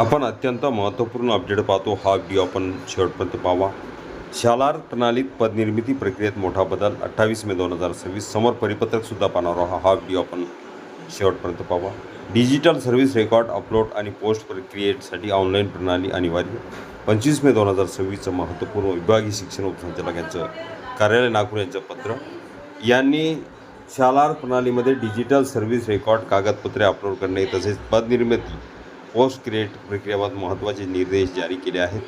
आपण अत्यंत महत्त्वपूर्ण अपडेट पाहतो. हा व्हिडिओ आपण शेवटपर्यंत पाहावा. शालार प्रणालीत पदनिर्मिती प्रक्रियेत मोठा बदल. 28 मे 2026 समोर परिपत्रकसुद्धा पाहणार आहोत. हा व्हिडिओ आपण शेवटपर्यंत पाहावा. डिजिटल सर्व्हिस रेकॉर्ड अपलोड आणि पोस्ट प्रक्रियेसाठी ऑनलाईन प्रणाली अनिवार्य. 25 मे 2026चं महत्त्वपूर्ण विभागीय शिक्षण उपसंचालक यांचं कार्यालय नागपूर यांचं पत्र. यांनी शालार प्रणालीमध्ये डिजिटल सर्व्हिस रेकॉर्ड कागदपत्रे अपलोड करणे तसेच पदनिर्मिती पोस्ट क्रिएट प्रक्रियेबाबत महत्त्वाचे निर्देश जारी केले आहेत.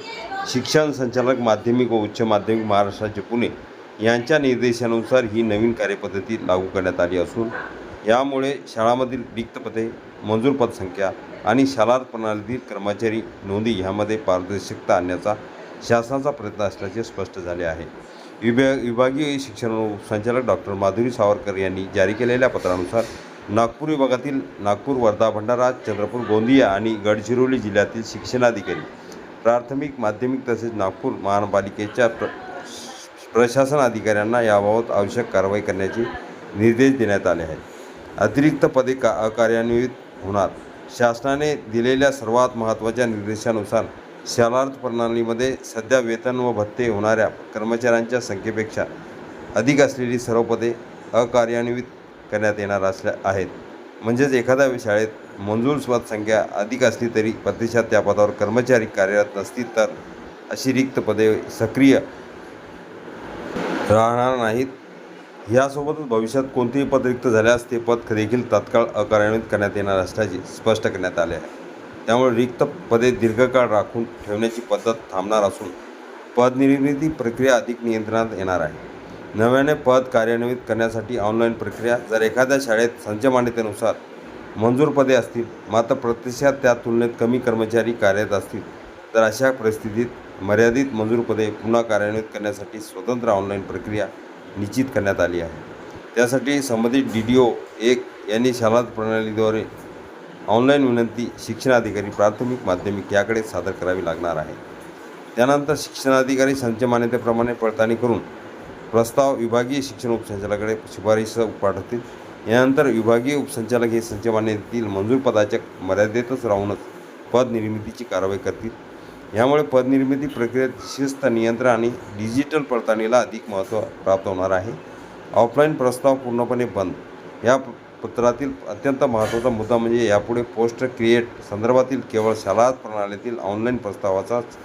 शिक्षण संचालक माध्यमिक व उच्च माध्यमिक महाराष्ट्र राज्य पुणे यांच्या निर्देशानुसार ही नवीन कार्यपद्धती लागू करण्यात आली असून यामुळे शाळांमधील रिक्त पदे, मंजूर पदसंख्या आणि शालार प्रणालीतील कर्मचारी नोंदी ह्यामध्ये पारदर्शकता आणण्याचा शासनाचा प्रयत्न असल्याचे स्पष्ट झाले आहे. विभागीय शिक्षण संचालक डॉक्टर माधुरी सावरकर यांनी जारी केलेल्या पत्रानुसार नागपूर विभागातील नागपूर, वर्धा, भंडारा, चंद्रपूर, गोंदिया आणि गडचिरोली जिल्ह्यातील शिक्षणाधिकारी, प्राथमिक, माध्यमिक तसेच नागपूर महानगरपालिकेच्या प्रशासन अधिकाऱ्यांना याबाबत आवश्यक कारवाई करण्याचे निर्देश देण्यात आले आहेत. अतिरिक्त पदे अकार्यान्वित होणार. शासनाने दिलेल्या सर्वात महत्त्वाच्या निर्देशानुसार शालार प्रणालीमध्ये सध्या वेतन व भत्ते होणाऱ्या कर्मचाऱ्यांच्या संख्येपेक्षा अधिक असलेली सर्व पदे अकार्यान्वित करण्यात येणार आहेत. म्हणजेच एखाद्या शाळेत मंजूर पदसंख्या अधिक असली तरी प्रत्यक्षात त्या पदावर कर्मचारी कार्यरत नसतील तर अशी रिक्त पदे सक्रिय राहणार नाहीत. यासोबतच भविष्यात कोणतेही पद रिक्त झाल्यास ते पद देखील तात्काळ अकार्यान्वित करण्यात येणार असल्याचे स्पष्ट करण्यात आले आहे. त्यामुळे रिक्त पदे दीर्घकाळ राखून ठेवण्याची पद्धत थांबणार असून पदनिर्मिती प्रक्रिया अधिक नियंत्रणात येणार आहे. नव्याने पद कार्यान्वित करण्यासाठी ऑनलाईन प्रक्रिया. जर एखाद्या शाळेत संच मान्यतेनुसार मंजूर पदे असतील मात्र प्रत्यक्षात त्या तुलनेत कमी कर्मचारी कार्यरत असतील तर अशा परिस्थितीत मर्यादित मंजूर पदे पुन्हा कार्यान्वित करण्यासाठी स्वतंत्र ऑनलाईन प्रक्रिया निश्चित करण्यात आली आहे. त्यासाठी संबंधित DDO 1 यांनी शालार प्रणालीद्वारे ऑनलाईन विनंती शिक्षणाधिकारी, प्राथमिक, माध्यमिक याकडे सादर करावी लागणार आहे. त्यानंतर शिक्षणाधिकारी संच मान्यतेप्रमाणे पडताळणी करून प्रस्ताव विभागीय शिक्षण उपसंचालकाकडे शिफारस पाठवतील. यानंतर विभागीय उपसंचालक हे संच मान्यतेतील मंजूर पदाच्या मर्यादेतच राहूनच पद निर्मितीची कारवाई करतील. यामुळे पदनिर्मिती प्रक्रियेत शिस्त, नियंत्रण आणि डिजिटल पडताळणीला अधिक महत्त्व प्राप्त होणार आहे. ऑफलाईन प्रस्ताव पूर्णपणे बंद. या पत्रातील अत्यंत महत्त्वाचा मुद्दा म्हणजे यापुढे पोस्ट क्रिएट संदर्भातील केवळ शालार प्रणालीतील ऑनलाईन प्रस्तावाचाच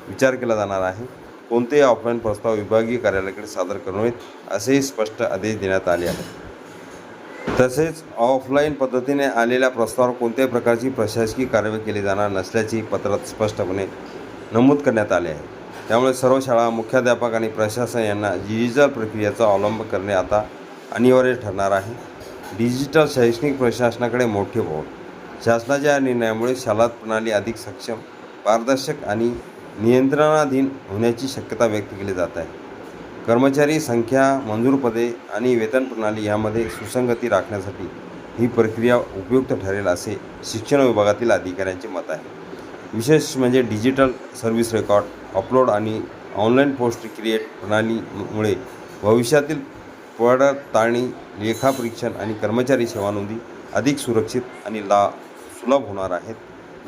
विचार केला जाणार आहे. कोणतेही ऑफलाईन प्रस्ताव विभागीय कार्यालयाकडे सादर करू नयेत असेही स्पष्ट आदेश देण्यात आले आहेत. तसेच ऑफलाईन पद्धतीने आलेल्या प्रस्तावावर कोणत्याही प्रकारची प्रशासकीय कारवाई केली जाणार नसल्याची पत्रात स्पष्टपणे नमूद करण्यात आले आहे. त्यामुळे सर्व शाळा, मुख्याध्यापक आणि प्रशासन यांना डिजिटल प्रक्रियेचा अवलंब करणे आता अनिवार्य ठरणार आहे. डिजिटल शैक्षणिक प्रशासनाकडे मोठे वाव. शासनाच्या या निर्णयामुळे शालार प्रणाली अधिक सक्षम, पारदर्शक आणि नियंत्रणाधीन होण्याची शक्यता व्यक्त केली जात आहे. कर्मचारी संख्या, मंजूर पदे आणि वेतन प्रणाली यामध्ये सुसंगती राखण्यासाठी ही प्रक्रिया उपयुक्त ठरेल असे शिक्षण विभागातील अधिकाऱ्यांचे मत आहे. विशेष म्हणजे डिजिटल सर्व्हिस रेकॉर्ड अपलोड आणि ऑनलाईन पोस्ट क्रिएट प्रणालीमुळे भविष्यातील पडताळणी, लेखापरीक्षण आणि कर्मचारी सेवा नोंदी अधिक सुरक्षित आणि सुलभ होणार आहेत.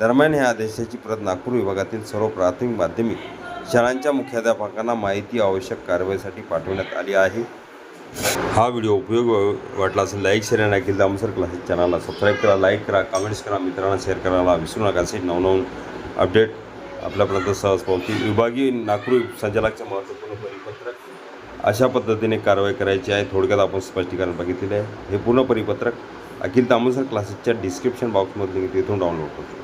दरम्यान या आदेशाची प्रत नागपूर विभागातील सर्व प्राथमिक, माध्यमिक शाळांच्या मुख्याध्यापकांना माहिती आवश्यक कारवाईसाठी पाठवण्यात आली आहे. हा व्हिडिओ उपयोगी वाटला असेल लाईक, शेअर आणि अखिल दामसर क्लासेस चॅनलला सबस्क्राईब करा, लाईक करा, कमेंट्स करा, मित्रांना शेअर करायला विसरू नका. असे नवनवीन अपडेट आपल्यापर्यंत सहज पोहोचतील. विभागीय नागपूर संचालकाचे महत्त्वपूर्ण परिपत्रक. अशा पद्धतीने कारवाई करायची आहे. थोडक्यात आपण स्पष्टीकरण बघितलेले आहे. हे पूर्ण परिपत्रक अखिल दामोदर क्लासेसच्या डिस्क्रिप्शन बॉक्समध्ये लिंक तिथून डाउनलोड करतो.